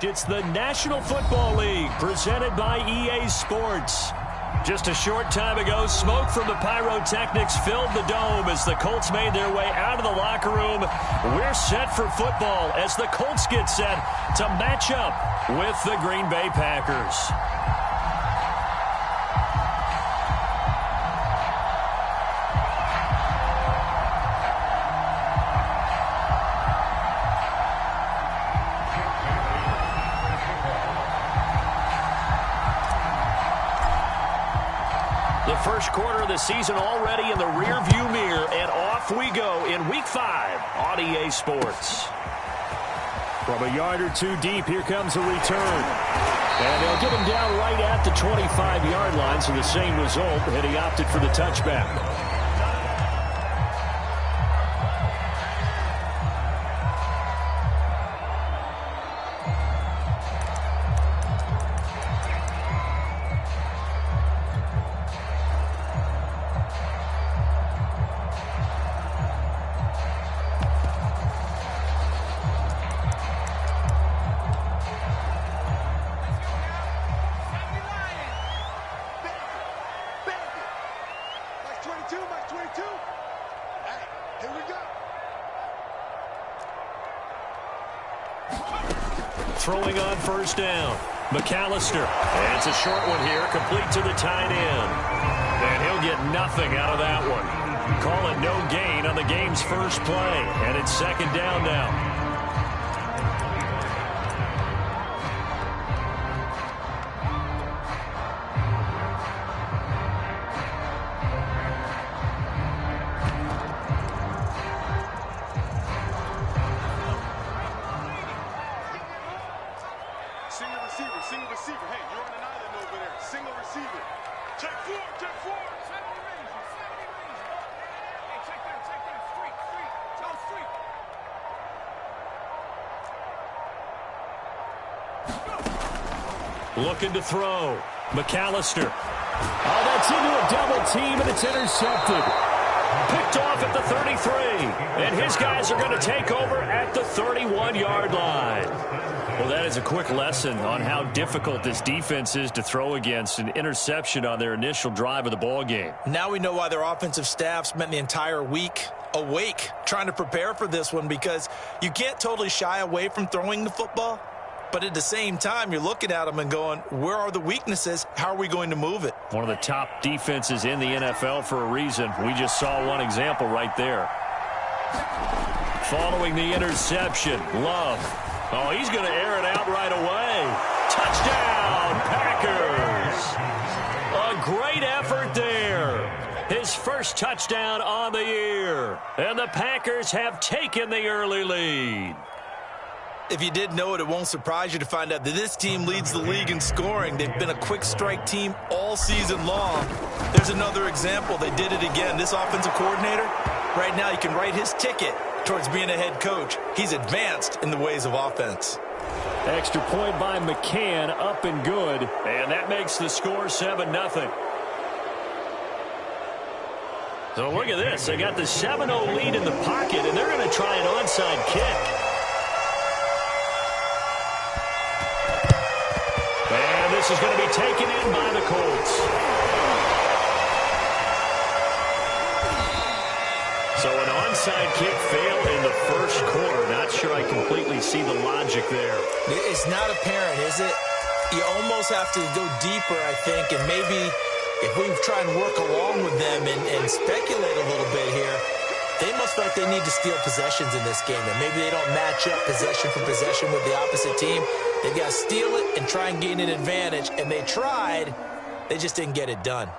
It's the National Football League presented by EA Sports. Just a short time ago, smoke from the pyrotechnics filled the dome as the Colts made their way out of the locker room. We're set for football as the Colts get set to match up with the Green Bay Packers. First quarter of the season already in the rearview mirror, and off we go in Week 5 on EA Sports. From a yard or two deep, here comes a return. And they'll get him down right at the 25-yard line, so the same result, and he opted for the touchback. Throwing on first down. McAllister. And it's a short one here, complete to the tight end. And he'll get nothing out of that one. Call it no gain on the game's first play. And it's second down now. Looking to throw. McAllister. Oh, that's into a double team, and it's intercepted. Picked off at the 33. And his guys are going to take over at the 31-yard line. Well, that is a quick lesson on how difficult this defense is to throw against. An interception on their initial drive of the ball game. Now we know why their offensive staff spent the entire week awake trying to prepare for this one, because you can't totally shy away from throwing the football. But at the same time, you're looking at them and going, where are the weaknesses? How are we going to move it? One of the top defenses in the NFL for a reason. We just saw one example right there. Following the interception, Love. Oh, he's going to air it out right away. Touchdown, Packers. A great effort there. His first touchdown on the year. And the Packers have taken the early lead. If you didn't know it, it won't surprise you to find out that this team leads the league in scoring. They've been a quick strike team all season long. There's another example. They did it again. This offensive coordinator, right now, you can write his ticket towards being a head coach. He's advanced in the ways of offense. Extra point by McCann, up and good. And that makes the score 7-0. So look at this. They got the 7-0 lead in the pocket, and they're going to try an onside kick. And this is going to be taken in by the Colts. So an onside kick failed in the first quarter. Not sure I completely see the logic there. It's not apparent, is it? You almost have to go deeper, I think, and maybe if we try and work along with them and speculate a little bit here, they must feel like they need to steal possessions in this game. And maybe they don't match up possession for possession with the opposite team. They've got to steal it and try and gain an advantage. And they tried. They just didn't get it done.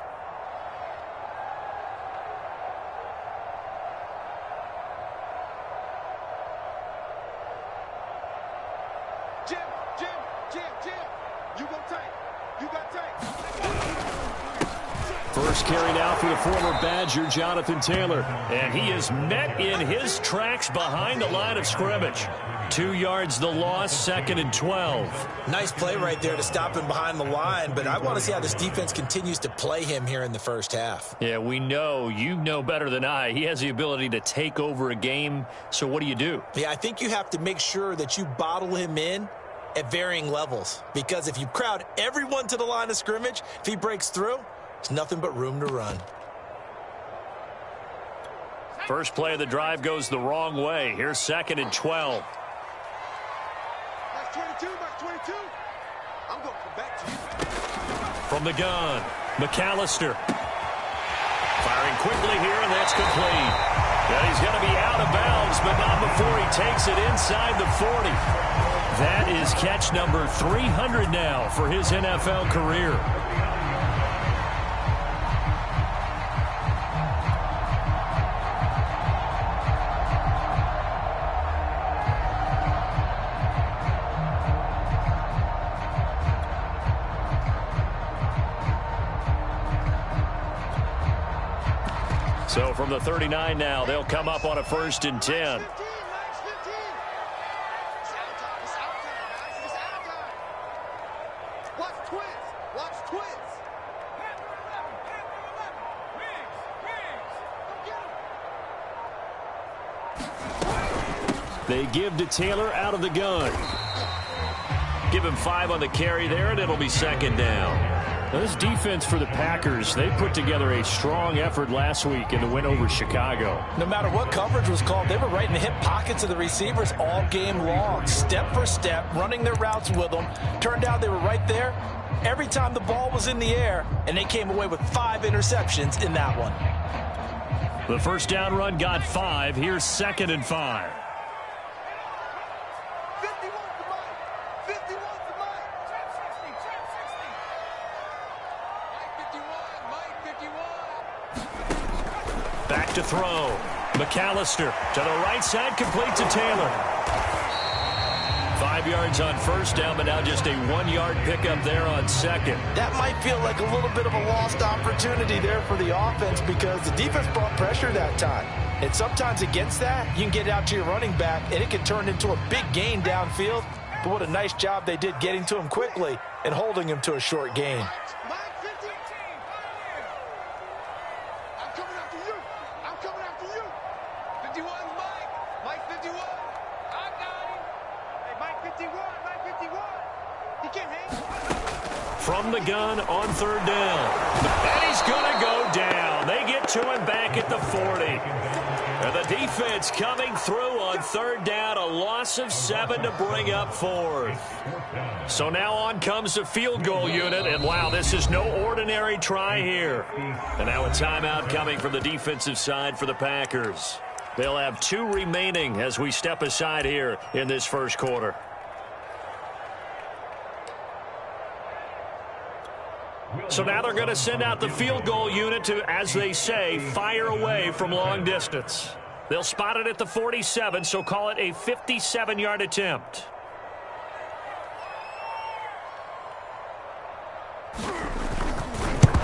Jim, you go tight. You got tight. First carry now for the former Badger, Jonathan Taylor. And he is met in his tracks behind the line of scrimmage. 2 yards the loss, 2nd and 12. Nice play right there to stop him behind the line, but I want to see how this defense continues to play him here in the first half. Yeah, we know, you know better than I, he has the ability to take over a game, so what do you do? Yeah, I think you have to make sure that you bottle him in at varying levels. Because if you crowd everyone to the line of scrimmage, if he breaks through, there's nothing but room to run. First play of the drive goes the wrong way. Here's 2nd and 12. Mark 22, Mark 22. I'm going to come back to you. From the gun, McAllister. Firing quickly here, and that's complete. Yeah, he's going to be out of bounds, but not before he takes it inside the 40. That is catch number 300 now for his NFL career. So from the 39 now, they'll come up on a 1st and 10. 15, Max 15. It's out time. It's out time, Max. It's out time. Watch twins. Watch twins. Panther 11. Panther 11. Wings. Wings. Come get him. They give to Taylor out of the gun. Give him 5 on the carry there, and it'll be 2nd down. Now, this defense for the Packers, they put together a strong effort last week in the win over Chicago. No matter what coverage was called, they were right in the hip pockets of the receivers all game long. Step for step, running their routes with them. Turned out they were right there every time the ball was in the air, and they came away with 5 interceptions in that one. The first down run got 5. Here's 2nd and 5. 51 to Mike. 51 to Mike. Trap 60. Trap 60. Mike 51. Mike 51. Back to throw. McAllister to the right side, complete to Taylor. 5 yards on first down, but now just a 1-yard pickup there on 2nd. That might feel like a little bit of a lost opportunity there for the offense because the defense brought pressure that time. And sometimes against that, you can get out to your running back, and it can turn into a big gain downfield. But what a nice job they did getting to him quickly and holding him to a short gain. Mike 15. I'm coming after you. I'm coming after you. 51 Mike. Mike 51. I got him. Hey, Mike 51. Mike 51. He can't hang. From the gun on 3rd down. And he's going to go down. They get to him back at the 40. And the defense coming through on 3rd down. A loss of 7 to bring up 4th. So now on comes the field goal unit. And wow, this is no ordinary try here. And now a timeout coming from the defensive side for the Packers. They'll have 2 remaining as we step aside here in this first quarter. So now they're going to send out the field goal unit to, as they say, fire away from long distance. They'll spot it at the 47, so call it a 57-yard attempt.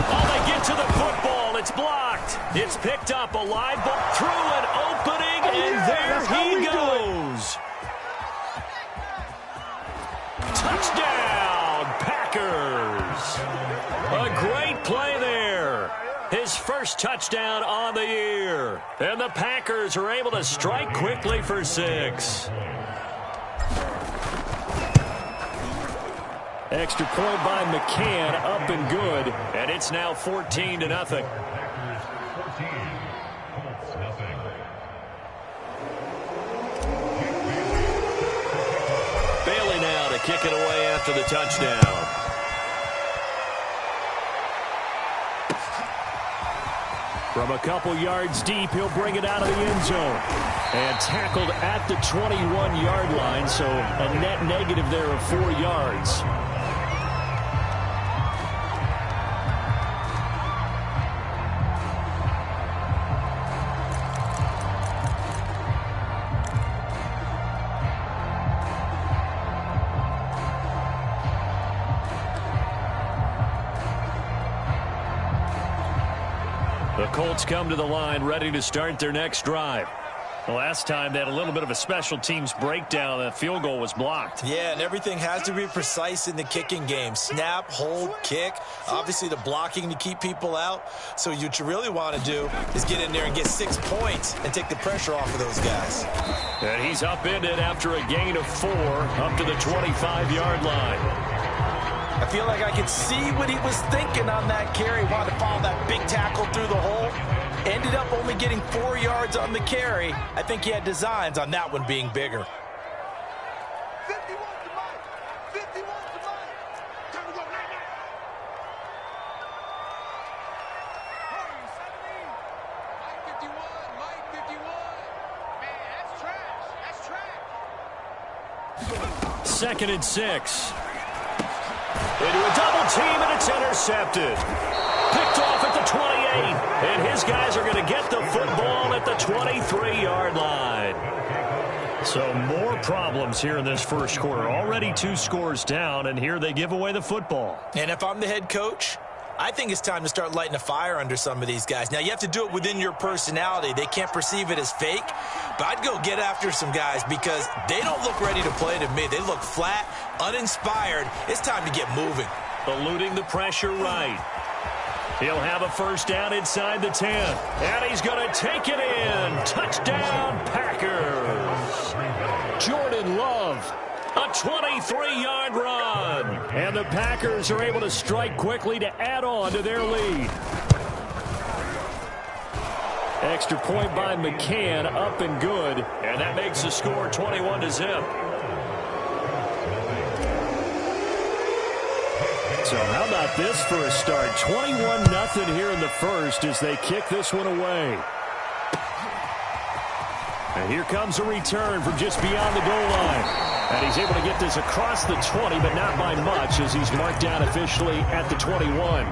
Oh, they get to the football. It's blocked. It's picked up. A live ball through an opening, and there he goes. Touchdown, Packers. A great play there. His first touchdown on the year. And the Packers are able to strike quickly for 6. Extra point by McCann, up and good. And it's now 14-0. Bailey now to kick it away after the touchdown. From a couple yards deep, he'll bring it out of the end zone. And tackled at the 21-yard line, so a net negative there of 4 yards. The Colts come to the line ready to start their next drive. Last time they had a little bit of a special teams breakdown. That field goal was blocked. Yeah, and everything has to be precise in the kicking game. Snap, hold, kick. Obviously the blocking to keep people out. So what you really want to do is get in there and get 6 points and take the pressure off of those guys. And he's upended after a gain of 4 up to the 25-yard line. I feel like I could see what he was thinking on that carry. Wanted to follow that big tackle through the hole. Ended up only getting 4 yards on the carry. I think he had designs on that one being bigger. 51 to Mike. 51 to Mike. Time to go. Night, night. Mike 51. Mike 51. Man, that's trash. That's trash. 2nd and 6. Into a double team, and it's intercepted. Picked off at the 28, and his guys are going to get the football at the 23-yard line. So more problems here in this first quarter. Already 2 scores down, and here they give away the football. And if I'm the head coach, I think it's time to start lighting a fire under some of these guys. Now, you have to do it within your personality. They can't perceive it as fake. But I'd go get after some guys because they don't look ready to play to me. They look flat, uninspired. It's time to get moving. Eluding the pressure right. He'll have a first down inside the 10. And he's going to take it in. Touchdown, Packers. Jordan Love, a 23-yard run. And the Packers are able to strike quickly to add on to their lead. Extra point by McCann, up and good. And that makes the score 21-0. So how about this for a start? 21-0 here in the first as they kick this one away. And here comes a return from just beyond the goal line. And he's able to get this across the 20, but not by much as he's marked down officially at the 21.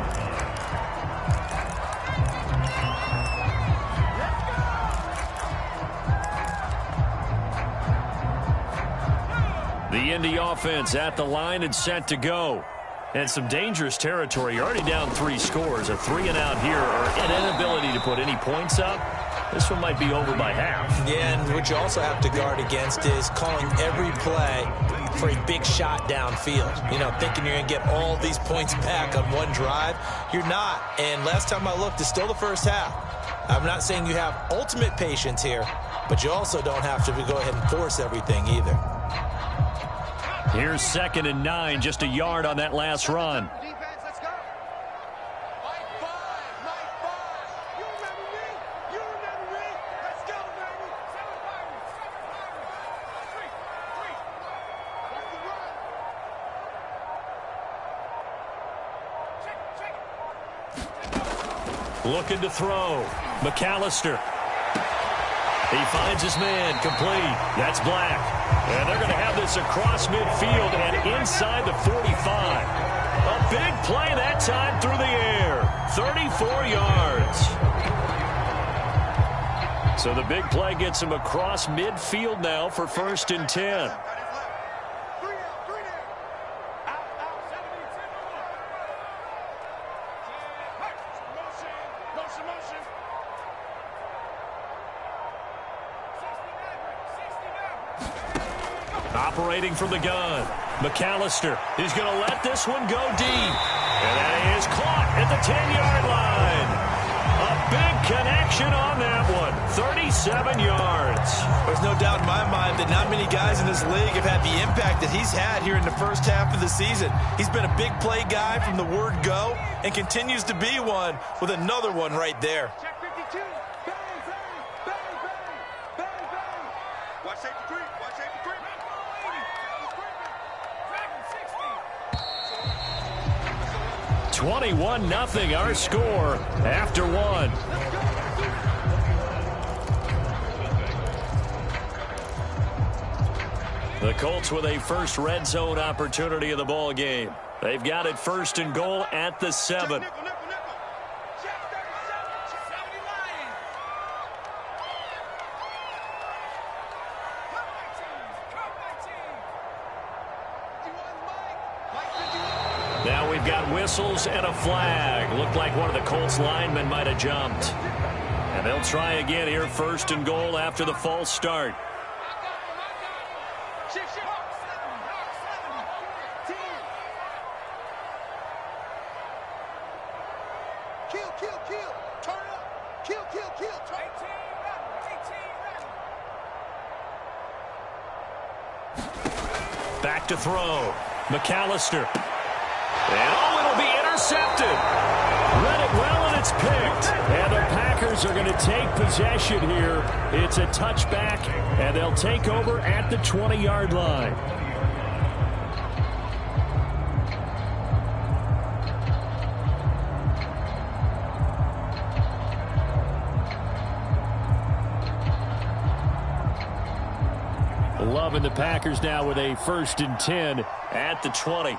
The Indy offense at the line and set to go. And some dangerous territory. You're already down 3 scores. A 3-and-out here or an inability to put any points up. This one might be over by half. Yeah, and what you also have to guard against is calling every play for a big shot downfield. You know, thinking you're going to get all these points back on one drive. You're not. And last time I looked, it's still the first half. I'm not saying you have ultimate patience here, but you also don't have to go ahead and force everything either. Here's 2nd and 9, just a yard on that last run. Defense, let's go. Mike 5. Mike 5. You remember me? You remember me? Let's go, baby. 7-5. 3. Looking to throw. McAllister. He finds his man, complete. That's Black. And they're going to have this across midfield and inside the 45. A big play that time through the air. 34 yards. So the big play gets him across midfield now for 1st and 10. Operating from the gun. McAllister is going to let this one go deep. And that is caught at the 10-yard line. A big connection on that one. 37 yards. There's no doubt in my mind that not many guys in this league have had the impact that he's had here in the first half of the season. He's been a big play guy from the word go and continues to be one with another one right there. Check 52. Bang, bang, bang, bang, bang, bang. Watch safety 3. Watch safety 3. 21-0 our score after 1. The Colts with a first red zone opportunity of the ball game. They've got it 1st and goal at the 7. Now we've got whistles and a flag. Looked like one of the Colts linemen might have jumped. And And they'll try again here, first and goal after the false start. Back to throw. McAllister. And it'll be intercepted. Read it well, and it's picked. And the Packers are going to take possession here. It's a touchback, and they'll take over at the 20-yard line. Loving the Packers now with a 1st and 10 at the 20.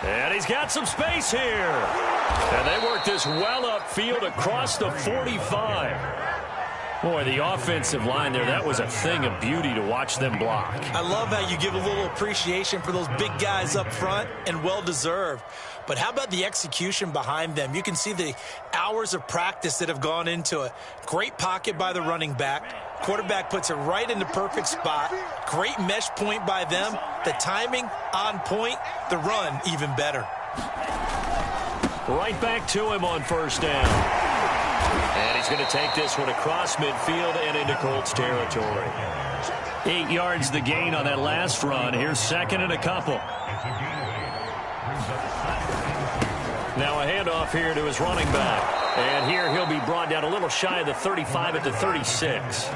And he's got some space here. And they work this well upfield across the 45. Boy, the offensive line there, that was a thing of beauty to watch them block. I love how you give a little appreciation for those big guys up front, and well-deserved. But how about the execution behind them? You can see the hours of practice that have gone into it. Great pocket by the running back. Quarterback puts it right in the perfect spot. Great mesh point by them. The timing on point. The run even better. Right back to him on first down. And he's going to take this one across midfield and into Colts territory. 8 yards the gain on that last run. Here's second and a couple. Now a handoff here to his running back. And here he'll be brought down a little shy of the 35 at the 36.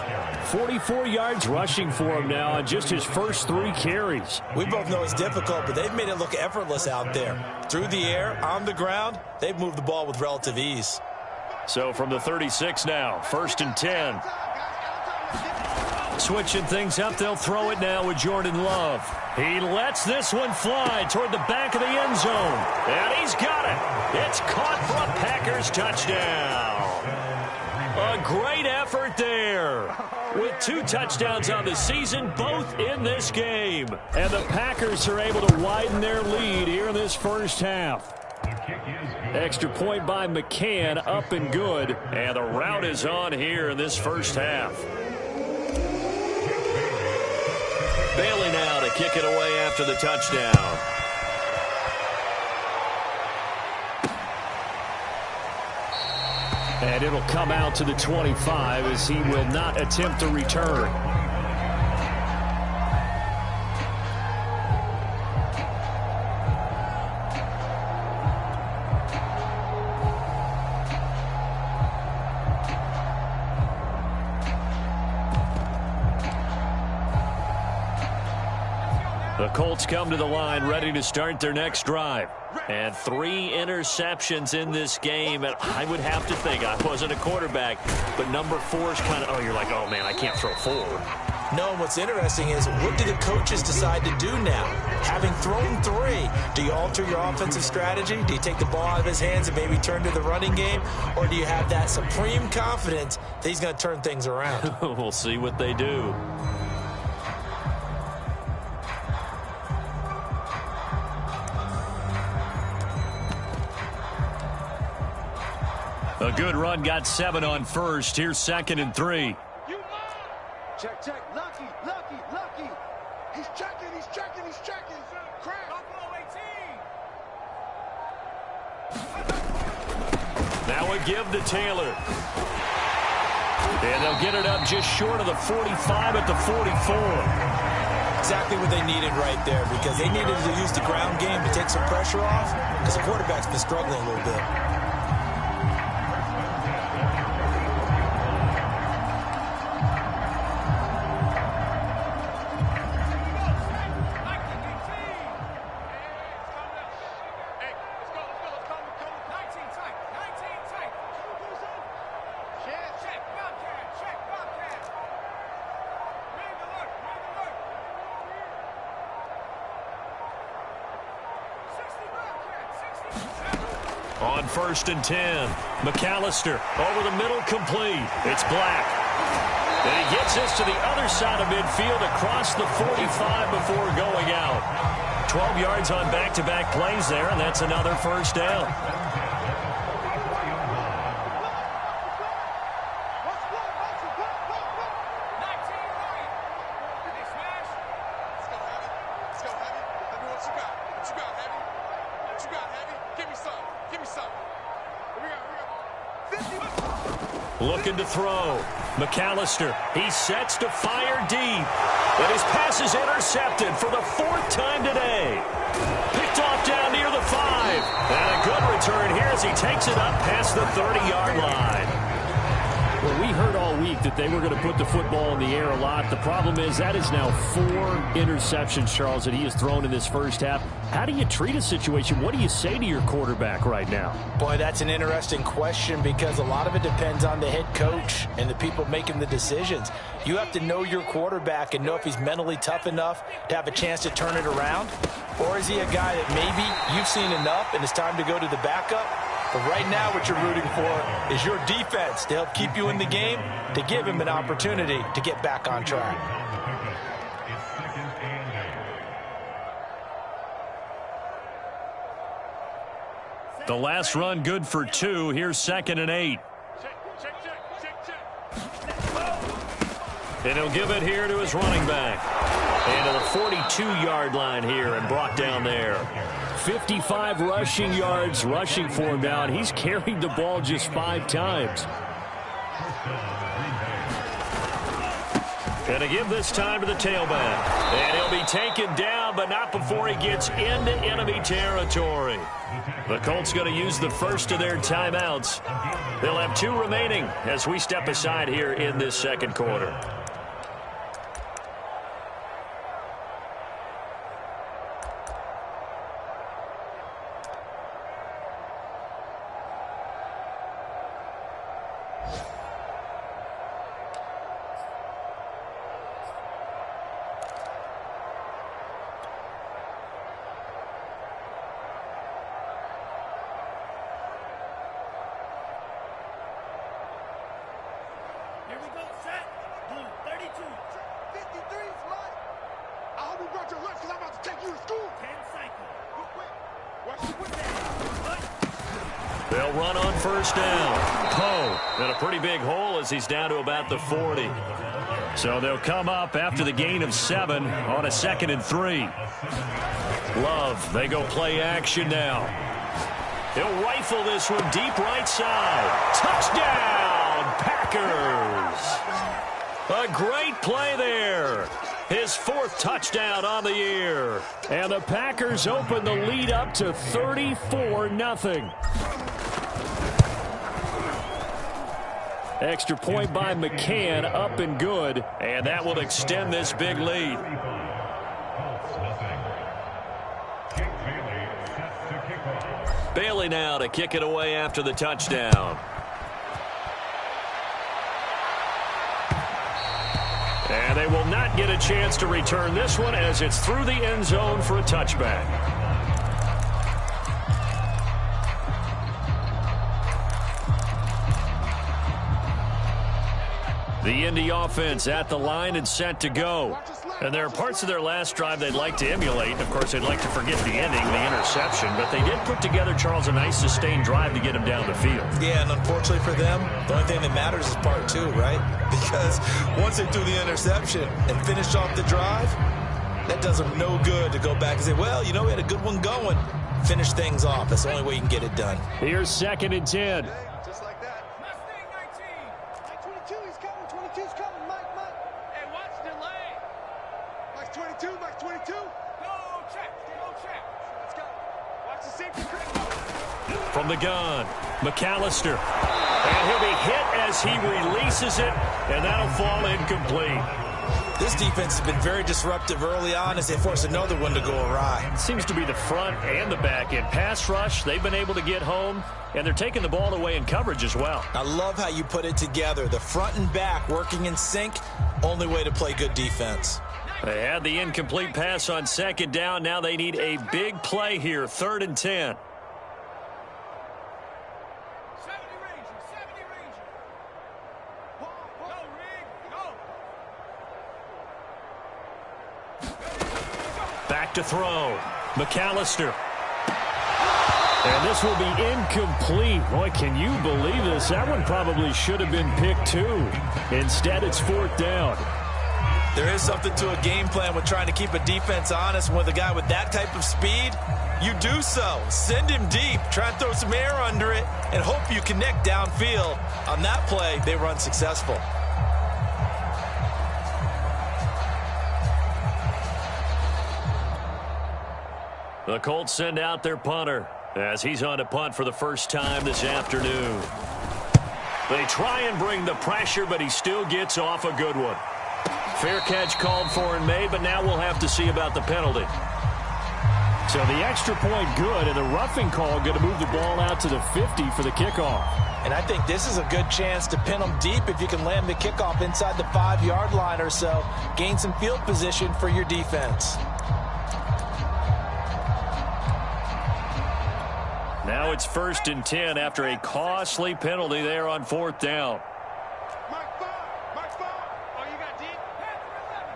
44 yards rushing for him now on just his first 3 carries. We both know it's difficult, but they've made it look effortless out there. Through the air, on the ground, they've moved the ball with relative ease. So from the 36 now, 1st and 10. Switching things up, they'll throw it now with Jordan Love. He lets this one fly toward the back of the end zone. And he's got it. It's caught for a Packers touchdown. A great effort there. With 2 touchdowns on the season, both in this game. And the Packers are able to widen their lead here in this first half. Extra point by McCann, up and good. And the route is on here in this first half. Bailey now to kick it away after the touchdown. And it'll come out to the 25 as he will not attempt to return. The Colts come to the line ready to start their next drive. And 3 interceptions in this game. And I would have to think, I wasn't a quarterback, but number 4 is kind of, oh, you're like, oh, man, I can't throw 4. No, and what's interesting is, what do the coaches decide to do now? Having thrown 3, do you alter your offensive strategy? Do you take the ball out of his hands and maybe turn to the running game? Or do you have that supreme confidence that he's going to turn things around? We'll see what they do. A good run, got 7 on first. Here's 2nd and 3. Check, check. Lucky. He's checking. Crap. Now a give to Taylor. And they'll get it up just short of the 45 at the 44. Exactly what they needed right there, because they needed to use the ground game to take some pressure off, because the quarterback's been struggling a little bit. On 1st and 10, McAllister over the middle, complete. It's Black. And he gets this to the other side of midfield across the 45 before going out. 12 yards on back-to-back plays there, and that's another first down. Looking to throw. McAllister, he sets to fire deep. And his pass is intercepted for the 4th time today. Picked off down near the 5. And a good return here as he takes it up past the 30-yard line. Well, we heard all week that they were going to put the football in the air a lot. The problem is that is now 4 interceptions, Charles, that he has thrown in this first half. How do you treat a situation? What do you say to your quarterback right now? Boy, that's an interesting question because a lot of it depends on the head coach and the people making the decisions. You have to know your quarterback and know if he's mentally tough enough to have a chance to turn it around. Or is he a guy that maybe you've seen enough and it's time to go to the backup? But right now what you're rooting for is your defense to help keep you in the game, to give him an opportunity to get back on track. The last run good for 2. Here's 2nd and 8. And he'll give it here to his running back. And to the 42-yard line here and brought down there. 55 rushing yards rushing for him now, and he's carried the ball just 5 times. Going to give this time to the tailback. And he'll be taken down, but not before he gets into enemy territory. The Colts going to use the first of their timeouts. They'll have 2 remaining as we step aside here in this second quarter. They'll run on first down. Poe in a pretty big hole as he's down to about the 40. So they'll come up after the gain of 7 on a 2nd and 3. Love, they go play action now. He'll rifle this one deep right side. Touchdown, Packers. A great play there. His 4th touchdown on the year. And the Packers open the lead up to 34-0. Extra point by McCann, up and good. And that will extend this big lead. Bailey now to kick it away after the touchdown. And they will not get a chance to return this one as it's through the end zone for a touchback. The Indy offense at the line and set to go. And there are parts of their last drive they'd like to emulate. Of course, they'd like to forget the ending, the interception. But they did put together, Charles, a nice sustained drive to get him down the field. Yeah, and unfortunately for them, the only thing that matters is part 2, right? Because once they do the interception and finish off the drive, that does them no good to go back and say, well, you know, we had a good one going. Finish things off. That's the only way you can get it done. Here's 2nd and 10. Just like that. Mustang 19. Mike 22, he's coming. 22's coming. Mike. Hey, watch the lane. Mike's 22. Mike's 22. Go check. Let's go. Watch the safety critical. From the gun, McAllister. And he'll be hit as he releases it, and that'll fall incomplete. This defense has been very disruptive early on as they force another one to go awry. It seems to be the front and the back end. Pass rush, they've been able to get home, and they're taking the ball away in coverage as well. I love how you put it together. The front and back working in sync, only way to play good defense. They had the incomplete pass on 2nd down. Now they need a big play here, 3rd and 10. Back to throw. McAllister. And this will be incomplete. Boy, can you believe this? That one probably should have been picked 2. Instead, it's 4th down. There is something to a game plan with trying to keep a defense honest. With a guy with that type of speed, you do so. Send him deep, try and throw some air under it, and hope you connect downfield. On that play, they were unsuccessful. The Colts send out their punter as he's on to punt for the first time this afternoon. They try and bring the pressure, but he still gets off a good one. Fair catch called for and made, but now we'll have to see about the penalty. So the extra point good, and the roughing call going to move the ball out to the 50 for the kickoff. And I think this is a good chance to pin them deep if you can land the kickoff inside the 5-yard line or so. Gain some field position for your defense. Now it's 1st and 10 after a costly penalty there on 4th down. Mike 5. Oh, you got deep? Panther 11.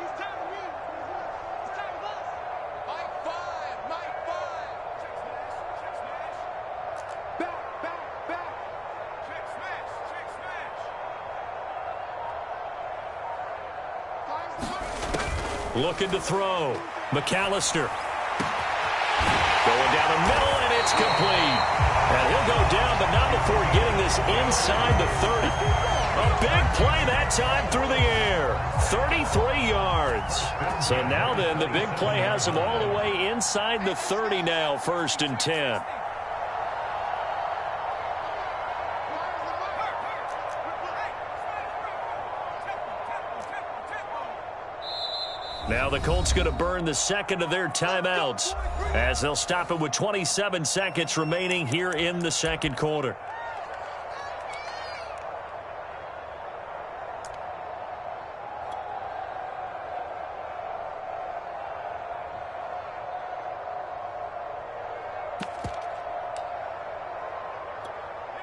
He's time to win. He's time with us. Mike 5. Check smash. Back. Check smash. Fires the money. Looking to throw. McAllister. Going down the middle, and it's complete. And he'll go down, but not before getting this inside the 30. A big play that time through the air. 33 yards. So now then, the big play has him all the way inside the 30 now, 1st and 10. Now the Colts going to burn the second of their timeouts as they'll stop it with 27 seconds remaining here in the second quarter.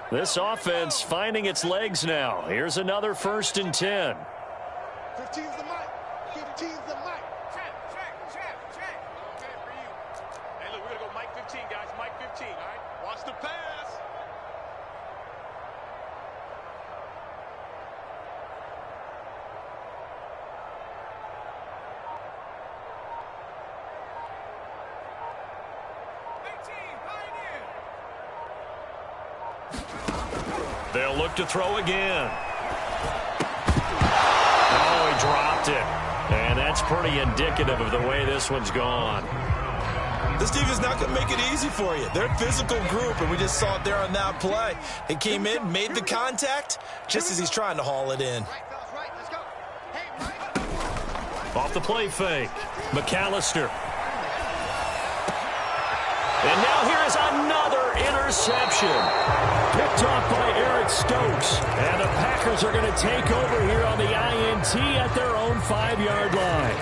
This offense finding its legs now. Here's another 1st and 10. 15's the mic. 15's the mic. Check. Okay, for you. Hey, look, we're going to go Mike 15, guys. Mike 15, all right? Watch the pass. They'll look to throw again. Oh, he dropped it. And that's pretty indicative of the way this one's gone. This defense not going to make it easy for you. They're a physical group, and we just saw it there on that play. They came in, made the contact, just as he's trying to haul it in. Right, let's go. Hey, Off the play fake. McAllister. And now here is another interception. Picked off by Eric Stokes. And the Packers are going to take over here on the INT at their own 5-yard line.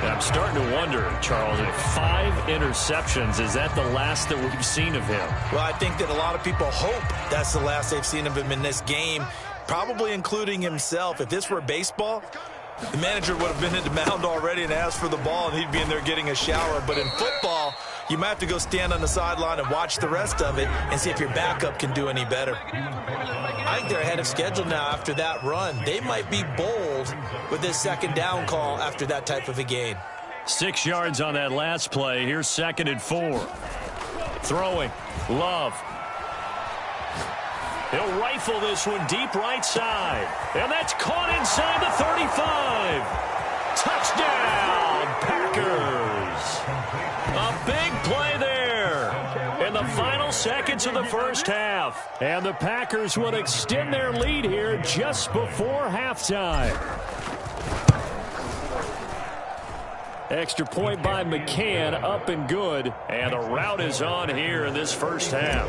And I'm starting to wonder, Charles, if 5 interceptions, is that the last that we've seen of him? Well, I think that a lot of people hope that's the last they've seen of him in this game, probably including himself. If this were baseball, the manager would have been in the mound already and asked for the ball, and he'd be in there getting a shower. But in football, you might have to go stand on the sideline and watch the rest of it and see if your backup can do any better. I think they're ahead of schedule now after that run. They might be bold with this second down call after that type of a gain. 6 yards on that last play. Here's 2nd and 4. Throwing. Love. He'll rifle this one deep right side. And that's caught inside the 35. Touchdown, Packers. A big play there in the final seconds of the first half. And the Packers would extend their lead here just before halftime. Extra point by McCann, up and good. And the route is on here in this first half.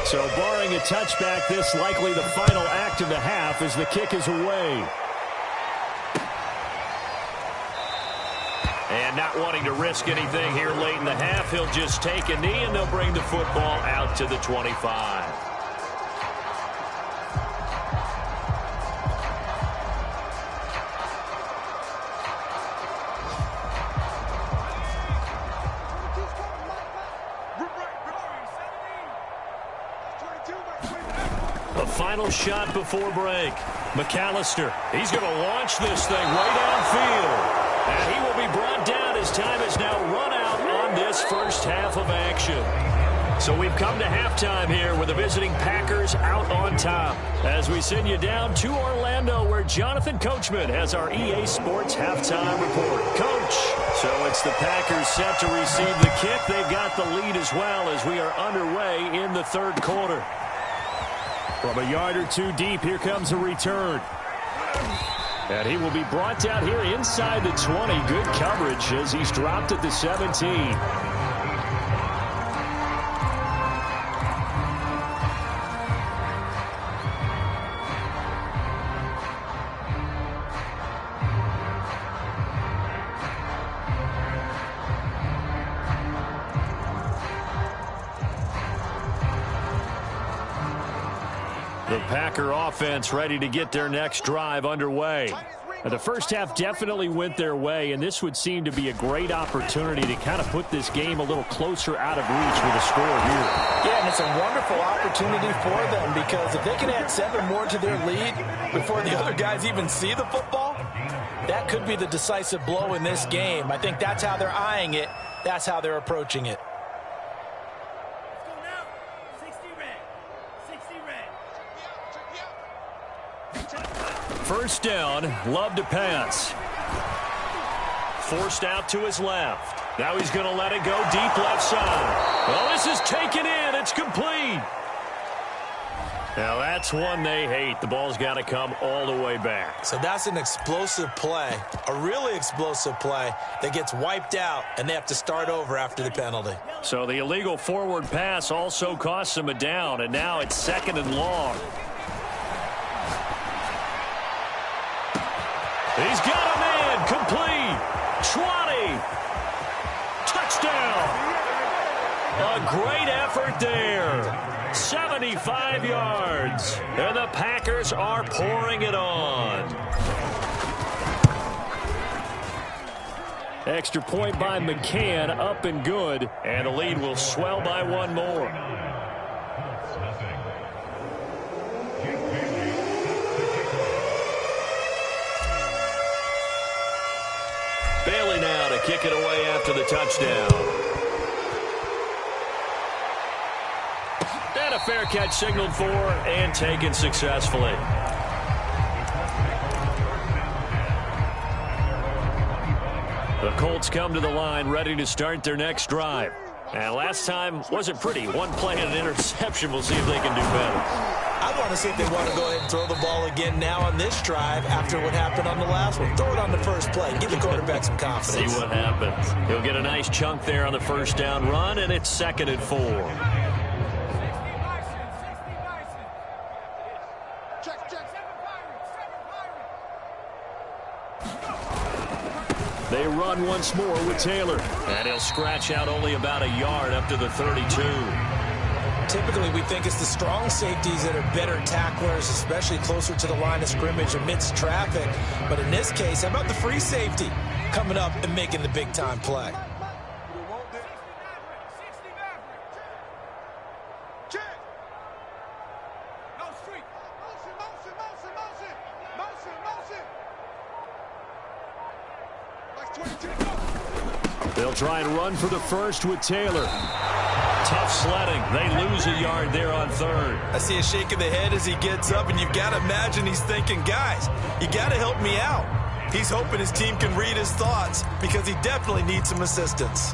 So barring a touchback, this likely the final act of the half as the kick is away. And not wanting to risk anything here late in the half, he'll just take a knee and they'll bring the football out to the 25. A final shot before break. McAllister, he's going to launch this thing way downfield. And he will be brought down as time has now run out on this first half of action. So we've come to halftime here with the visiting Packers out on top. As we send you down to Orlando, where Jonathan Coachman has our EA Sports halftime report. Coach, so it's the Packers set to receive the kick. They've got the lead as well as we are underway in the third quarter. From a yard or two deep, here comes a return. And he will be brought down here inside the 20. Good coverage as he's dropped at the 17. The Packer offense ready to get their next drive underway. The first half definitely went their way, and this would seem to be a great opportunity to kind of put this game a little closer out of reach with a score here. Yeah, and it's a wonderful opportunity for them because if they can add 7 more to their lead before the other guys even see the football, that could be the decisive blow in this game. I think that's how they're eyeing it. That's how they're approaching it. First down, Love to pass. Forced out to his left. Now he's going to let it go deep left side. Well, this is taken in. It's complete. Now that's one they hate. The ball's got to come all the way back. So that's an explosive play, a really explosive play that gets wiped out, and they have to start over after the penalty. So the illegal forward pass also costs him a down, and now it's 2nd and long. He's got a man, complete, 20, touchdown. A great effort there, 75 yards, and the Packers are pouring it on. Extra point by McCann, up and good, and the lead will swell by 1 more. Bailey now to kick it away after the touchdown. And a fair catch signaled for and taken successfully. The Colts come to the line ready to start their next drive. And last time wasn't pretty. 1 play and an interception. We'll see if they can do better. I want to see if they want to go ahead and throw the ball again now on this drive after what happened on the last one. Throw it on the first play. Give the quarterback some confidence. See what happens. He'll get a nice chunk there on the first down run, and it's 2nd and 4. They run once more with Taylor. And he'll scratch out only about a yard up to the 32. Typically, we think it's the strong safeties that are better tacklers, especially closer to the line of scrimmage amidst traffic. But in this case, how about the free safety coming up and making the big-time play? They'll try and run for the first with Taylor. Tough sledding. They lose a yard there on 3rd. I see a shake of the head as he gets up, and you've got to imagine he's thinking, guys, you got to help me out. He's hoping his team can read his thoughts because he definitely needs some assistance.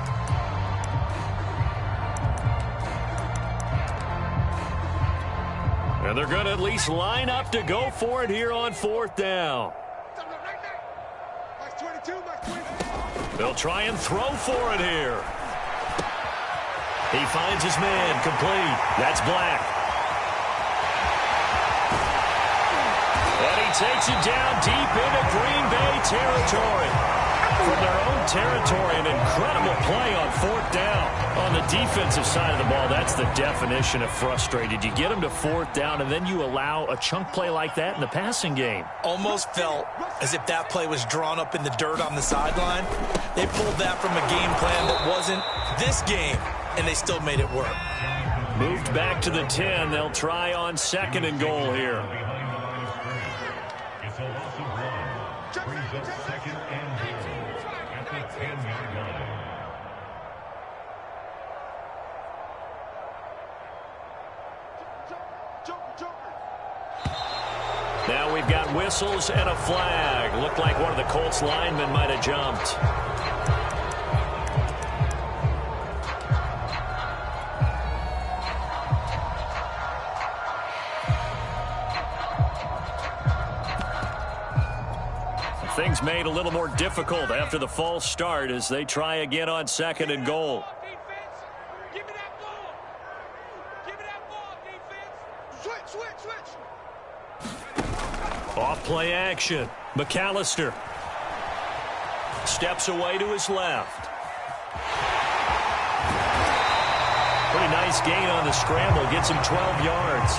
And they're going to at least line up to go for it here on 4th down. They'll try and throw for it here. He finds his man, complete. That's Black. And he takes it down deep into Green Bay territory. From their own territory, an incredible play on 4th down. On the defensive side of the ball, that's the definition of frustrated. You get them to 4th down, and then you allow a chunk play like that in the passing game. Almost felt as if that play was drawn up in the dirt on the sideline. They pulled that from a game plan that wasn't this game, and they still made it work. Moved back to the 10. They'll try on 2nd and goal here. It's a loss of 1. Brings up 2nd and goal at the 10-yard line. Now we've got whistles and a flag. Looked like one of the Colts linemen might have jumped. Things made a little more difficult after the false start as they try again on 2nd and goal. Give me that ball. Give me that ball, defense. Switch. Off play action. McAllister steps away to his left. Pretty nice gain on the scramble. Gets him 12 yards.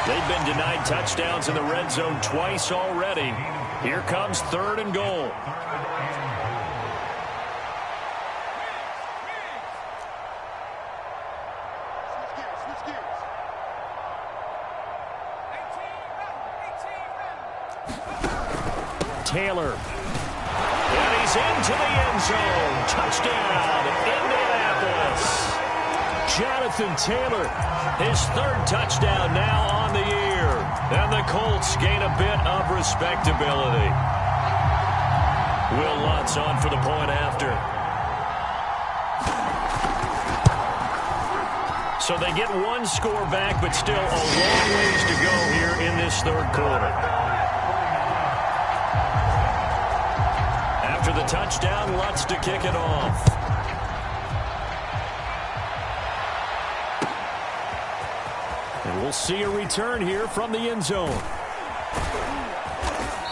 They've been denied touchdowns in the red zone twice already. Here comes 3rd and goal. Taylor. And he's into the end zone. Touchdown, Indianapolis. Jonathan Taylor, his 3rd touchdown now on the year. And the Colts gain a bit of respectability. Will Lutz on for the point after. So they get 1 score back, but still a long ways to go here in this 3rd quarter. After the touchdown, Lutz to kick it off. And we'll see a return here from the end zone.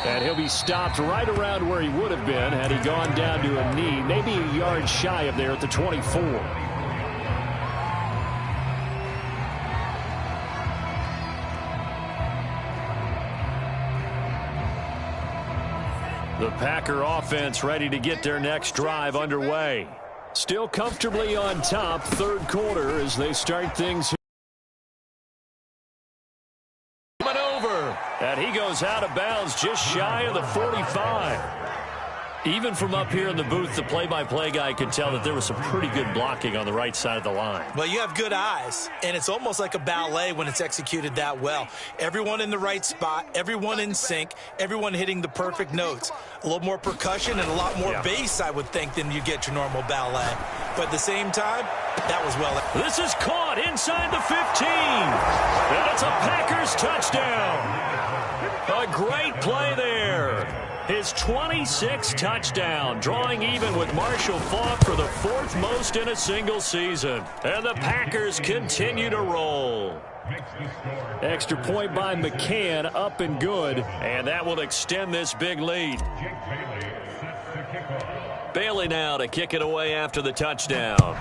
And he'll be stopped right around where he would have been had he gone down to a knee, maybe a yard shy of there at the 24. The Packer offense ready to get their next drive underway. Still comfortably on top, 3rd quarter as they start things. Coming over, and he goes out of bounds just shy of the 45. Even from up here in the booth, the play-by-play guy could tell that there was some pretty good blocking on the right side of the line. Well, you have good eyes, and it's almost like a ballet when it's executed that well. Everyone in the right spot, everyone in sync, everyone hitting the perfect notes. A little more percussion and a lot more bass, I would think, than you get your normal ballet. But at the same time, that was well. This is caught inside the 15. And it's a Packers touchdown. A great play there. His 26th touchdown, drawing even with Marshall Faulk for the 4th most in a single season. And the Packers continue to roll. Extra point by McCann, up and good. And that will extend this big lead. Bailey now to kick it away after the touchdown.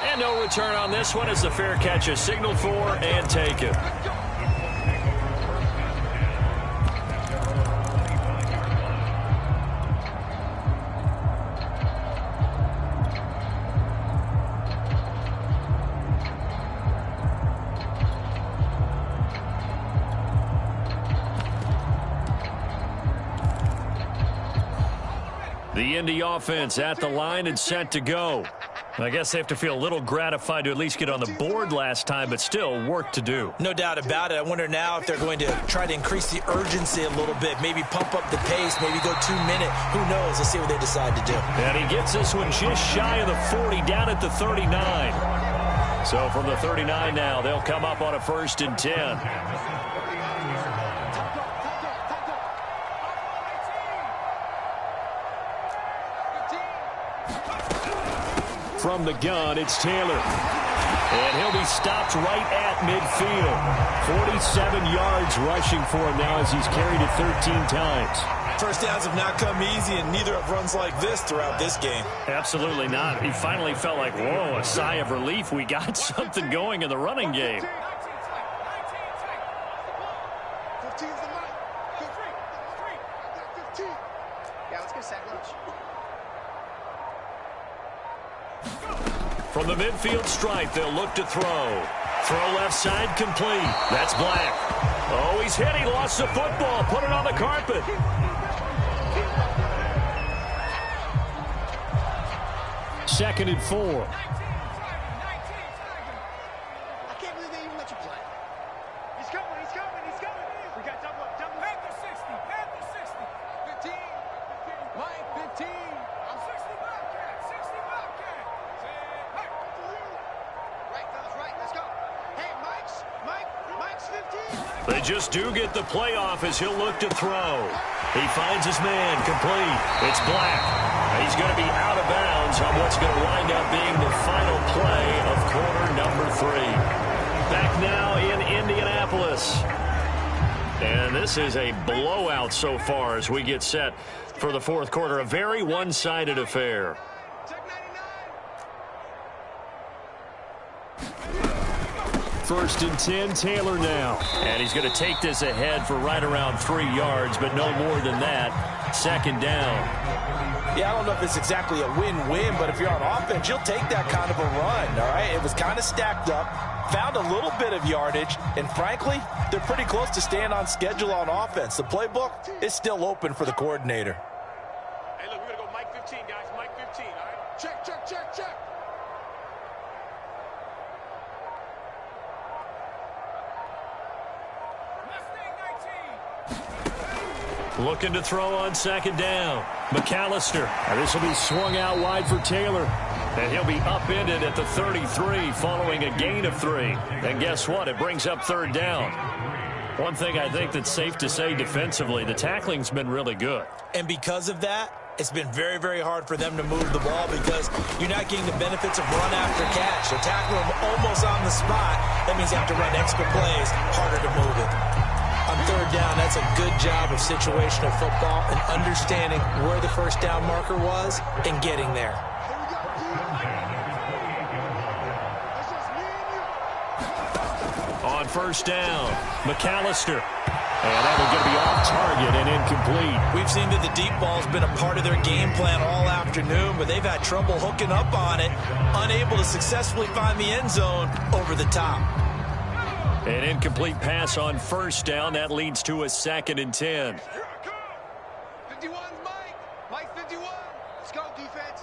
And no return on this one as the fair catch is signaled for and taken. The Indy offense at the line and set to go. I guess they have to feel a little gratified to at least get on the board last time, but still work to do. No doubt about it. I wonder now if they're going to try to increase the urgency a little bit, maybe pump up the pace, maybe go 2-minute. Who knows? Let's see what they decide to do. And he gets this one just shy of the 40, down at the 39. So from the 39 now, they'll come up on a 1st and 10. From the gun, it's Taylor. And he'll be stopped right at midfield. 47 yards rushing for him now as he's carried it 13 times. First downs have not come easy, and neither have runs like this throughout this game. Absolutely not. He finally felt like, whoa, a sigh of relief. We got something going in the running game. 15's the line. 15. Yeah, let's get a sack lunch. From the midfield stripe, they'll look to throw. Throw left side complete. That's Black. Oh, he's hit. He lost the football. Put it on the carpet. Second and 4. They just do get the playoff as he'll look to throw. He finds his man complete. It's Black. He's going to be out of bounds on what's going to wind up being the final play of quarter number 3. Back now in Indianapolis. And this is a blowout so far as we get set for the fourth quarter. A very one-sided affair. First and 10, Taylor now. And he's going to take this ahead for right around 3 yards, but no more than that. Second down. Yeah, I don't know if it's exactly a win-win, but if you're on offense, you'll take that kind of a run, all right? It was kind of stacked up, found a little bit of yardage, and frankly, they're pretty close to staying on schedule on offense. The playbook is still open for the coordinator. Hey, look, we're going to go Mike 15, guys. Mike 15, all right? Check, check, check, check. Looking to throw on second down. McAllister. And this will be swung out wide for Taylor. And he'll be upended at the 33 following a gain of 3. And guess what? It brings up third down. One thing I think that's safe to say defensively, the tackling's been really good. And because of that, it's been very, very hard for them to move the ball because you're not getting the benefits of run after catch. They're tackling them almost on the spot. That means you have to run extra plays, harder to move it. On third down, that's a good job of situational football and understanding where the first down marker was and getting there. On first down, McAllister. And that will get to be off target and incomplete. We've seen that the deep ball's been a part of their game plan all afternoon, but they've had trouble hooking up on it, unable to successfully find the end zone over the top. An incomplete pass on first down. That leads to a second and 10. 51's Mike. Mike 51. Let's go, defense.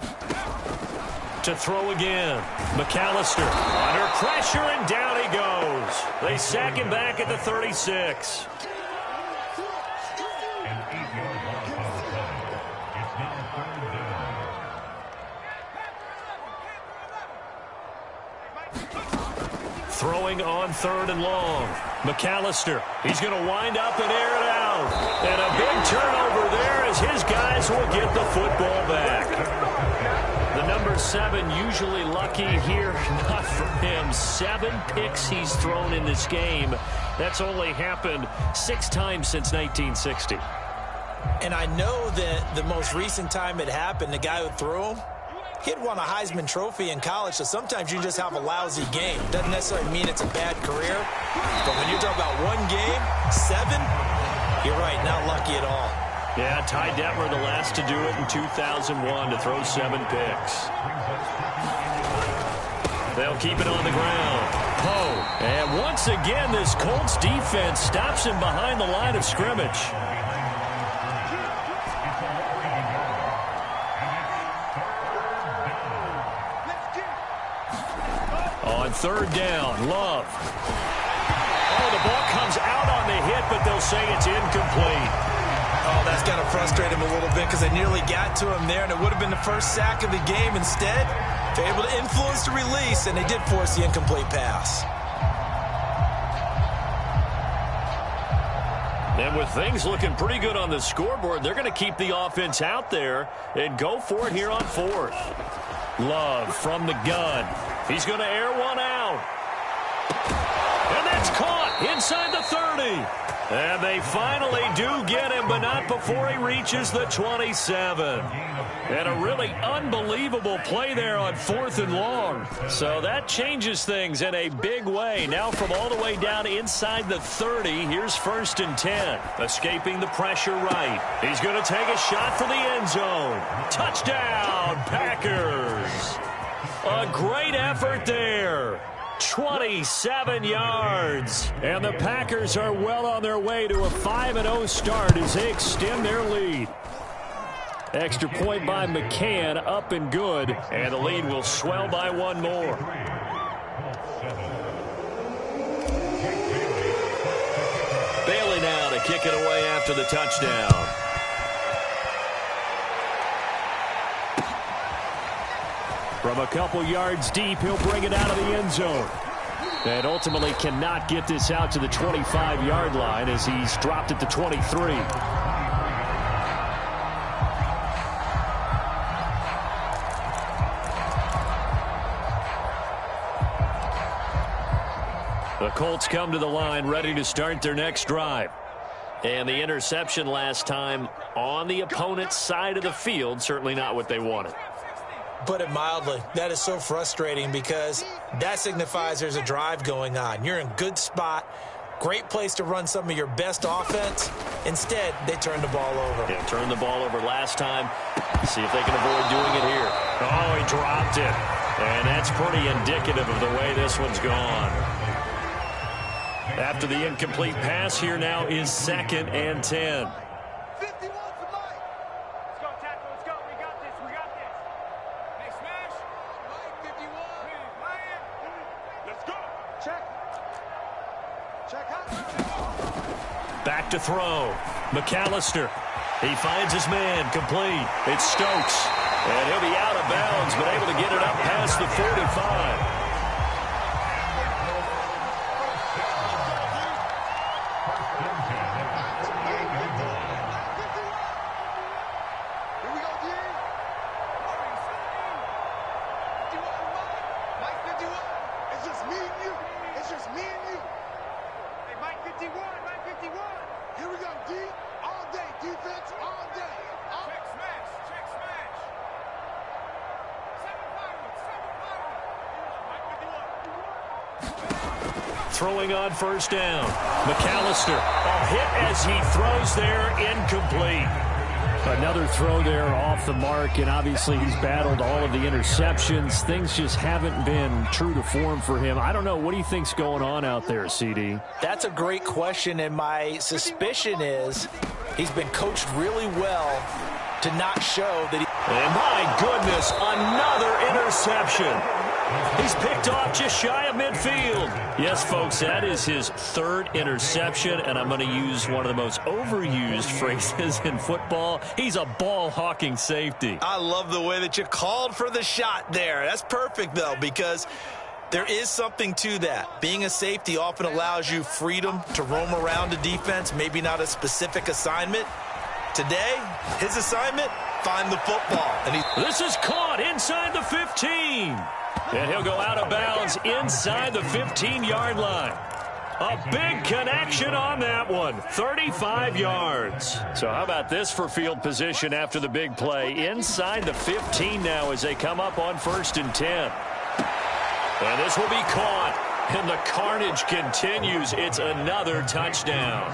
To throw again. McAllister under pressure, and down he goes. They sack him back at the 36. Throwing on third and long. McAllister, he's going to wind up and air it out. And a big turnover there as his guys will get the football back. The number 7 usually lucky here. Not for him. 7 picks he's thrown in this game. That's only happened 6 times since 1960. And I know that the most recent time it happened, the guy who threw him, he'd won a Heisman Trophy in college, so sometimes you just have a lousy game. Doesn't necessarily mean it's a bad career. But when you're talking about one game, 7, you're right, not lucky at all. Yeah, Ty Detmer, the last to do it in 2001, to throw 7 picks. They'll keep it on the ground. Poe. And once again, this Colts defense stops him behind the line of scrimmage. On third down, Love. Oh, the ball comes out on the hit, but they'll say it's incomplete. Oh, that's got to frustrate him a little bit because they nearly got to him there, and it would have been the first sack of the game. Instead, they're able to influence the release, and they did force the incomplete pass. And with things looking pretty good on the scoreboard, they're going to keep the offense out there and go for it here on fourth. Love from the gun. He's going to air one out. And that's caught inside the 30. And they finally do get him, but not before he reaches the 27. And a really unbelievable play there on fourth and long. So that changes things in a big way. Now from all the way down inside the 30, here's first and 10. Escaping the pressure right. He's going to take a shot for the end zone. Touchdown, Packers. A great effort there. 27 yards. And the Packers are well on their way to a 5-0 start as they extend their lead. Extra point by McCann, up and good. And the lead will swell by one more. Bailey now to kick it away after the touchdown. From a couple yards deep, he'll bring it out of the end zone. And ultimately cannot get this out to the 25-yard line as he's dropped it to 23. The Colts come to the line ready to start their next drive. And the interception last time on the opponent's side of the field, certainly not what they wanted. Put it mildly, that is so frustrating because that signifies there's a drive going on. You're in a good spot, great place to run some of your best offense. Instead, they turn the ball over. Yeah, turned the ball over last time. See if they can avoid doing it here. Oh, he dropped it. And that's pretty indicative of the way this one's gone. After the incomplete pass, here now is 2nd and 10. Back to throw. McAllister. He finds his man. Complete. It's Stokes. And he'll be out of bounds, but able to get it up past the 45. Throwing on first down. McAllister. A hit as he throws there, incomplete. Another throw there off the mark, and obviously he's battled all of the interceptions. Things just haven't been true to form for him. I don't know. What do you think's going on out there, CD? That's a great question, and my suspicion is he's been coached really well to not show that he... And my goodness, another interception. He's picked off just shy of midfield. Yes, folks, that is his 3rd interception, and I'm going to use one of the most overused phrases in football. He's a ball-hawking safety. I love the way that you called for the shot there. That's perfect, though, because there is something to that. Being a safety often allows you freedom to roam around the defense, maybe not a specific assignment. Today, his assignment, find the football. And this is caught inside the 15. And he'll go out of bounds inside the 15-yard line. A big connection on that one. 35 yards. So how about this for field position after the big play? Inside the 15 now as they come up on 1st and 10. And this will be caught. And the carnage continues. It's another touchdown.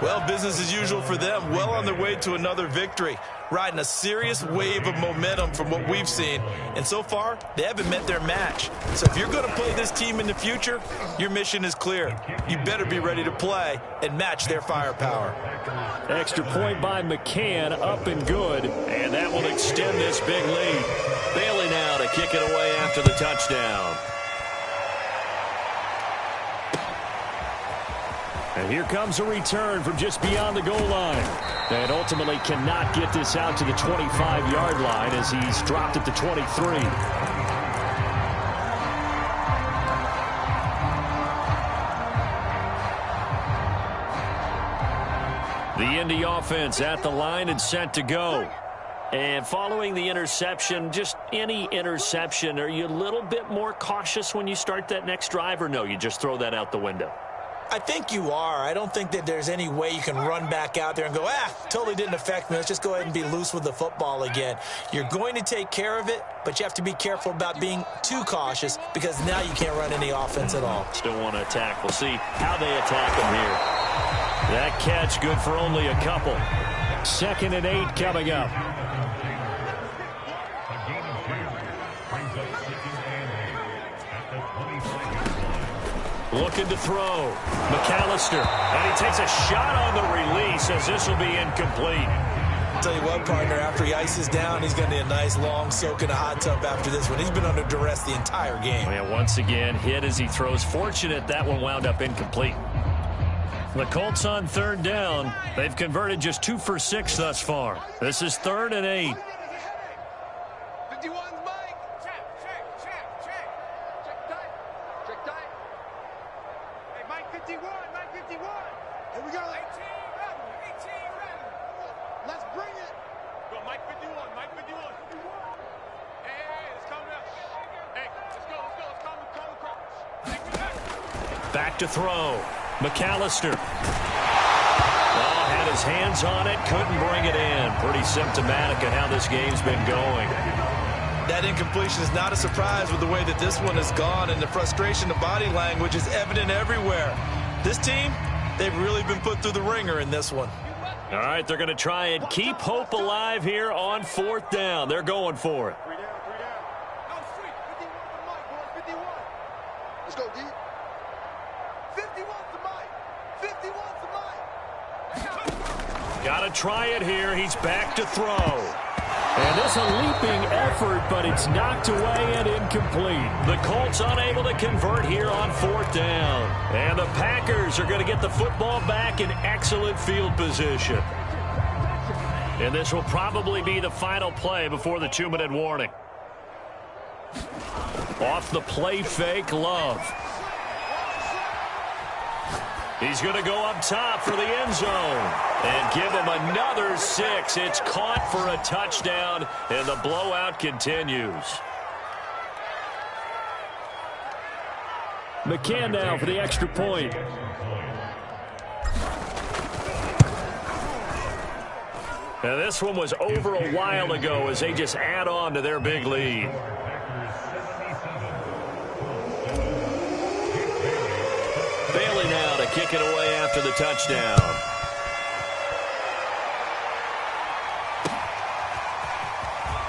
Well, business as usual for them. Well on their way to another victory. Riding a serious wave of momentum from what we've seen. And so far, they haven't met their match. So if you're going to play this team in the future, your mission is clear. You better be ready to play and match their firepower. Extra point by McCann, up and good. And that will extend this big lead. Bailey now to kick it away after the touchdown. And here comes a return from just beyond the goal line. And ultimately cannot get this out to the 25-yard line as he's dropped it to 23. The Indy offense at the line and set to go. And following the interception, just any interception, are you a little bit more cautious when you start that next drive, or no, you just throw that out the window? I think you are. I don't think that there's any way you can run back out there and go, totally didn't affect me. Let's just go ahead and be loose with the football again. You're going to take care of it, but you have to be careful about being too cautious because now you can't run any offense at all. Still want to attack. We'll see how they attack him here. That catch good for only a couple. 2nd and 8 coming up. Looking to throw. McAllister. And he takes a shot on the release as this will be incomplete. I'll tell you what, partner, after he ices down, he's going to need a nice long soak in a hot tub after this one. He's been under duress the entire game. Yeah, once again, hit as he throws. Fortunate that one wound up incomplete. The Colts on third down. They've converted just 2 for 6 thus far. This is 3rd and 8. 51's Mike. Check. Check tight. Hey, Mike 51. Here we go. 18 ready. Let's bring it. Go, Mike 51. Hey, it's coming up. Hey, let's go. It's coming. Back to throw. McAllister. Had his hands on it, couldn't bring it in. Pretty symptomatic of how this game's been going. That incompletion is not a surprise with the way that this one has gone, and the frustration, the body language is evident everywhere. This team, they've really been put through the ringer in this one. All right, they're going to try and keep hope alive here on 4th down. They're going for it. 3 down. No, street. 51 to Mike, boys. 51. Let's go, D. 51 to Mike. 51 to Mike. Got to try it here. He's back to throw. And this a leaping effort, but it's knocked away and incomplete. The Colts unable to convert here on 4th down. And the Packers are going to get the football back in excellent field position. And this will probably be the final play before the 2-minute warning. Off the play fake, Love. He's going to go up top for the end zone and give him another 6. It's caught for a touchdown, and the blowout continues. McCann now for the extra point. Now this one was over a while ago as they just add on to their big lead. Bailey now to kick it away after the touchdown.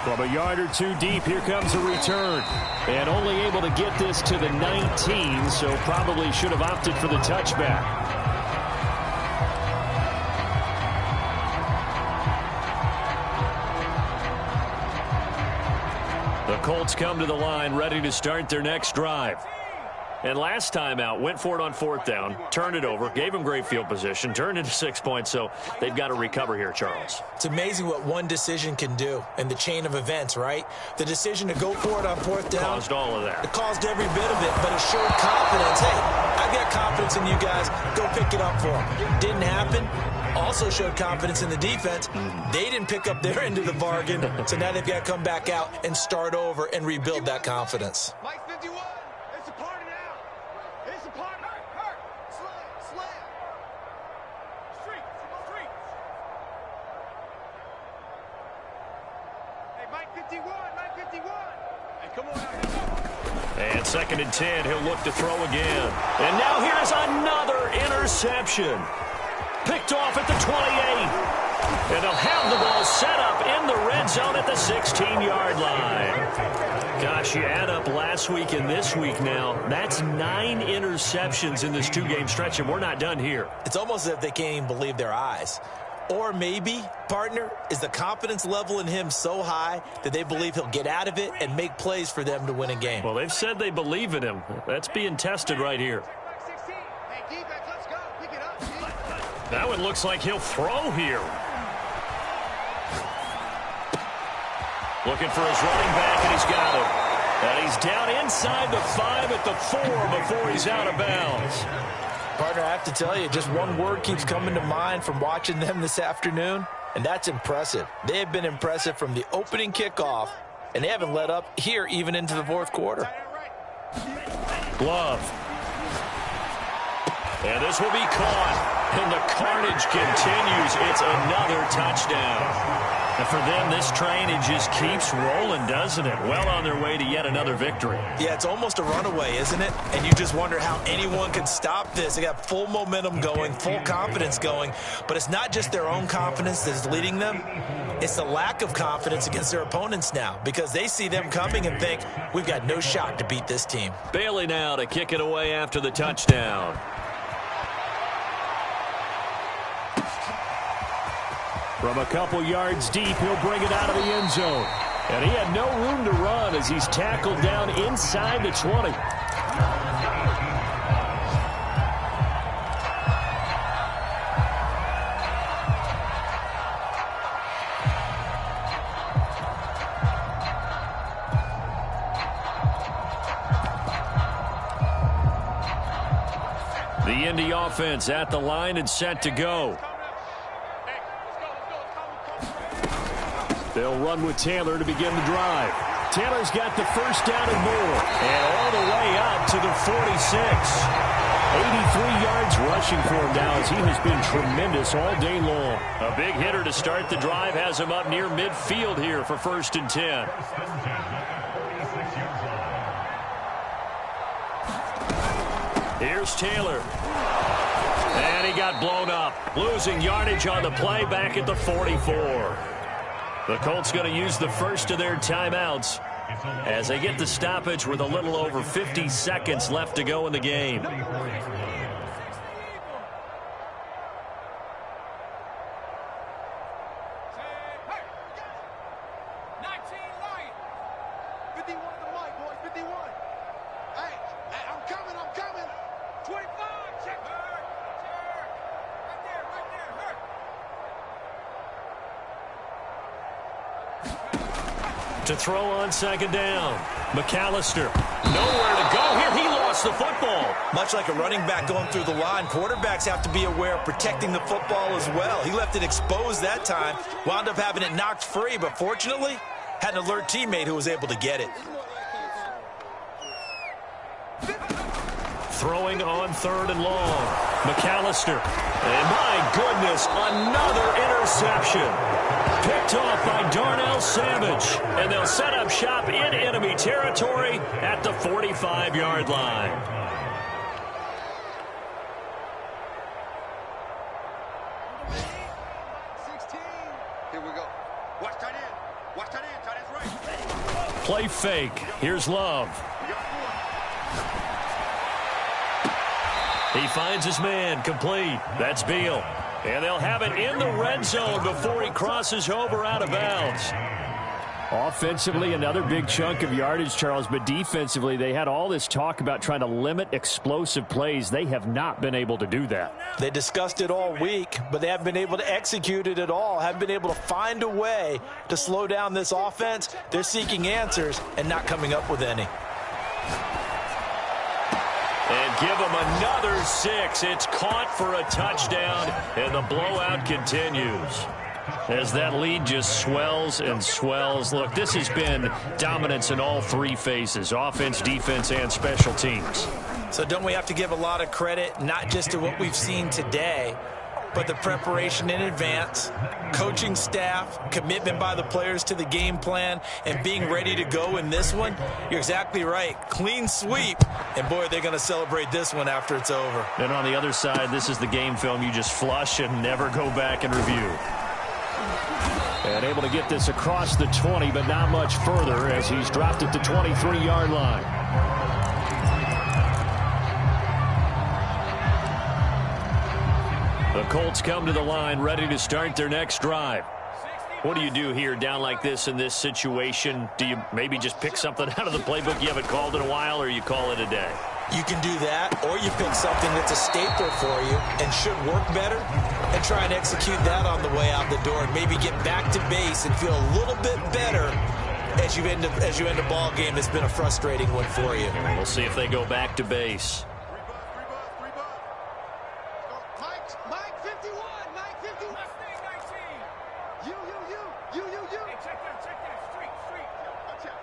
From a yard or 2 deep, here comes a return. And only able to get this to the 19, so probably should have opted for the touchback. The Colts come to the line ready to start their next drive. And last time out, went for it on 4th down, turned it over, gave him great field position, turned into 6 points, so they've got to recover here, Charles. It's amazing what one decision can do in the chain of events, right? The decision to go for it on 4th down. Caused all of that. It caused every bit of it, but it showed confidence. Hey, I've got confidence in you guys. Go pick it up for them. Didn't happen. Also showed confidence in the defense. They didn't pick up their end of the bargain, so now they've got to come back out and start over and rebuild that confidence. Mike 51. It's a party now. It's a party. Hurt. Slam. Street. Hey, Mike 51. Hey, come on out. And 2nd and 10, he'll look to throw again. And now here's another interception. Picked off at the 28. And they'll have the ball set up in the red zone at the 16-yard line. Gosh, you add up last week and this week now, that's 9 interceptions in this 2-game stretch, and we're not done here. It's almost as if they can't even believe their eyes. Or maybe, partner, is the confidence level in him so high that they believe he'll get out of it and make plays for them to win a game. Well, they've said they believe in him. That's being tested right here. That one looks like he'll throw here. Looking for his running back, and he's got him. And he's down inside the 5 at the 4 before he's out of bounds. Partner, I have to tell you, just one word keeps coming to mind from watching them this afternoon, and that's impressive. They have been impressive from the opening kickoff, and they haven't let up here even into the 4th quarter. Glove. And this will be caught. And the carnage continues. It's another touchdown. And for them, this train, it just keeps rolling, doesn't it? Well on their way to yet another victory. Yeah, it's almost a runaway, isn't it? And you just wonder how anyone can stop this. They got full momentum going, full confidence going. But it's not just their own confidence that's leading them. It's the lack of confidence against their opponents now, because they see them coming and think, we've got no shot to beat this team. Bailey now to kick it away after the touchdown. From a couple yards deep, he'll bring it out of the end zone. And he had no room to run as he's tackled down inside the 20. The Indy offense at the line and set to go. They'll run with Taylor to begin the drive. Taylor's got the first down and more. And all the way up to the 46. 83 yards rushing for him now as he has been tremendous all day long. A big hitter to start the drive has him up near midfield here for 1st and 10. Here's Taylor. And he got blown up. Losing yardage on the play back at the 44. The Colts going to use the first of their timeouts as they get the stoppage with a little over 50 seconds left to go in the game. To throw on 2nd down. McAllister, nowhere to go here. He lost the football. Much like a running back going through the line, quarterbacks have to be aware of protecting the football as well. He left it exposed that time, wound up having it knocked free, but fortunately, had an alert teammate who was able to get it. Throwing on 3rd and long. McAllister. And my goodness, another interception. Picked off by Darnell Savage. And they'll set up shop in enemy territory at the 45-yard line. Here we go. Watch tight end. Watch tight end. Tight end's right. Play fake. Here's Love. He finds his man, complete. That's Beal. And they'll have it in the red zone before he crosses over out of bounds. Offensively, another big chunk of yardage, Charles, but defensively, they had all this talk about trying to limit explosive plays. They have not been able to do that. They discussed it all week, but they haven't been able to execute it at all, haven't been able to find a way to slow down this offense. They're seeking answers and not coming up with any. And give them another 6. It's caught for a touchdown, and the blowout continues. As that lead just swells and swells. Look, this has been dominance in all 3 phases, offense, defense, and special teams. So don't we have to give a lot of credit, not just to what we've seen today, but the preparation in advance, coaching staff, commitment by the players to the game plan, and being ready to go in this one? You're exactly right. Clean sweep. And, boy, they're going to celebrate this one after it's over. And on the other side, this is the game film you just flush and never go back and review. And able to get this across the 20, but not much further as he's dropped at the 23-yard line. The Colts come to the line ready to start their next drive. What do you do here down like this in this situation? Do you maybe just pick something out of the playbook you haven't called in a while, or you call it a day? You can do that, or you pick something that's a stapler for you and should work better and try and execute that on the way out the door and maybe get back to base and feel a little bit better as you end a ball game that's been a frustrating one for you. We'll see if they go back to base. Mike 51. Mike 51. Mustang 19. You. Hey, check that. Street. Watch out.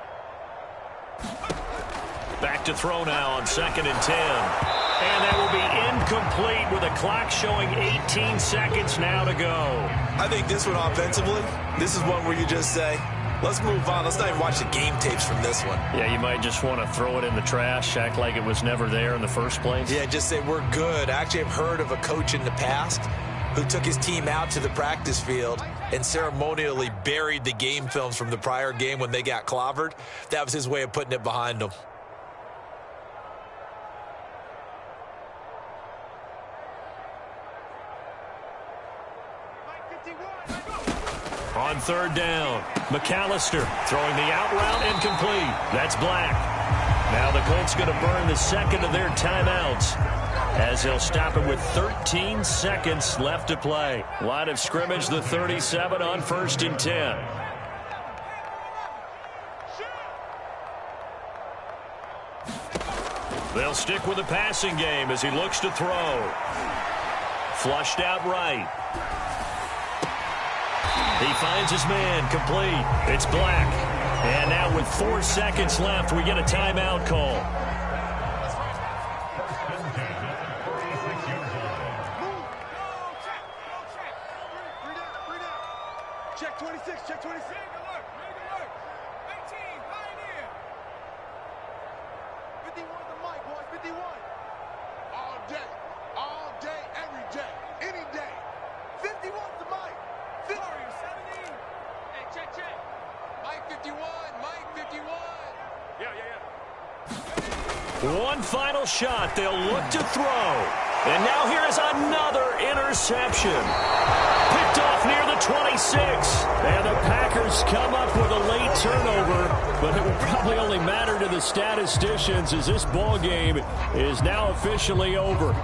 Back to throw now on 2nd and 10. And that will be incomplete with a clock showing 18 seconds now to go. I think this one offensively, this is one where you just say, let's move on. Let's not even watch the game tapes from this one. Yeah, you might just want to throw it in the trash, act like it was never there in the first place. Yeah, just say we're good. I actually have heard of a coach in the past who took his team out to the practice field and ceremonially buried the game films from the prior game when they got clobbered. That was his way of putting it behind them. On third down, McAllister throwing the out route incomplete. That's Black. Now the Colts going to burn the second of their timeouts as they'll stop it with 13 seconds left to play. Line of scrimmage, the 37 on 1st and 10. They'll stick with the passing game as he looks to throw. Flushed out right. He finds his man, complete. It's Black. And now with 4 seconds left, we get a timeout call. Check 26, check 26. Make it work, make it work. 18, Pioneer. 51 the mic, boys, 51. All day, every day, any day. 51 the mic. Warrior 17. Hey, check. Mike 51, Mike 51. Yeah. One final shot. They'll look to throw. And now here is another interception. Picked off near the 26. And the Packers come up with a late turnover, but it will probably only matter to the statisticians as this ball game is now officially over.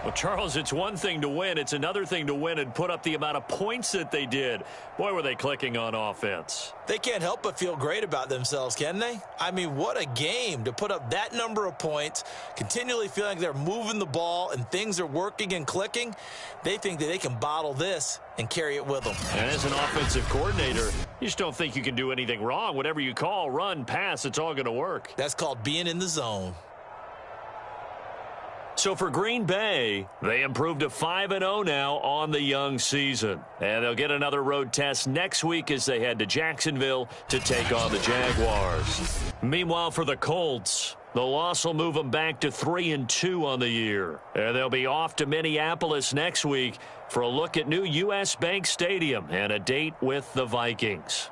Well, Charles, it's one thing to win. It's another thing to win and put up the amount of points that they did. Boy, were they clicking on offense. They can't help but feel great about themselves, can they? I mean, what a game to put up that number of points, continually feeling like they're moving the ball and things are working and clicking. They think that they can bottle this and carry it with them. And as an offensive coordinator, you just don't think you can do anything wrong. Whatever you call, run, pass, it's all going to work. That's called being in the zone. So for Green Bay, they improved to 5-0 now on the young season. And they'll get another road test next week as they head to Jacksonville to take on the Jaguars. Meanwhile, for the Colts, the loss will move them back to 3-2 on the year. And they'll be off to Minneapolis next week for a look at new U.S. Bank Stadium and a date with the Vikings.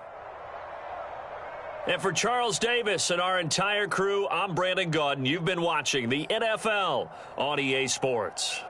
And for Charles Davis and our entire crew, I'm Brandon Gaudin. You've been watching the NFL on EA Sports.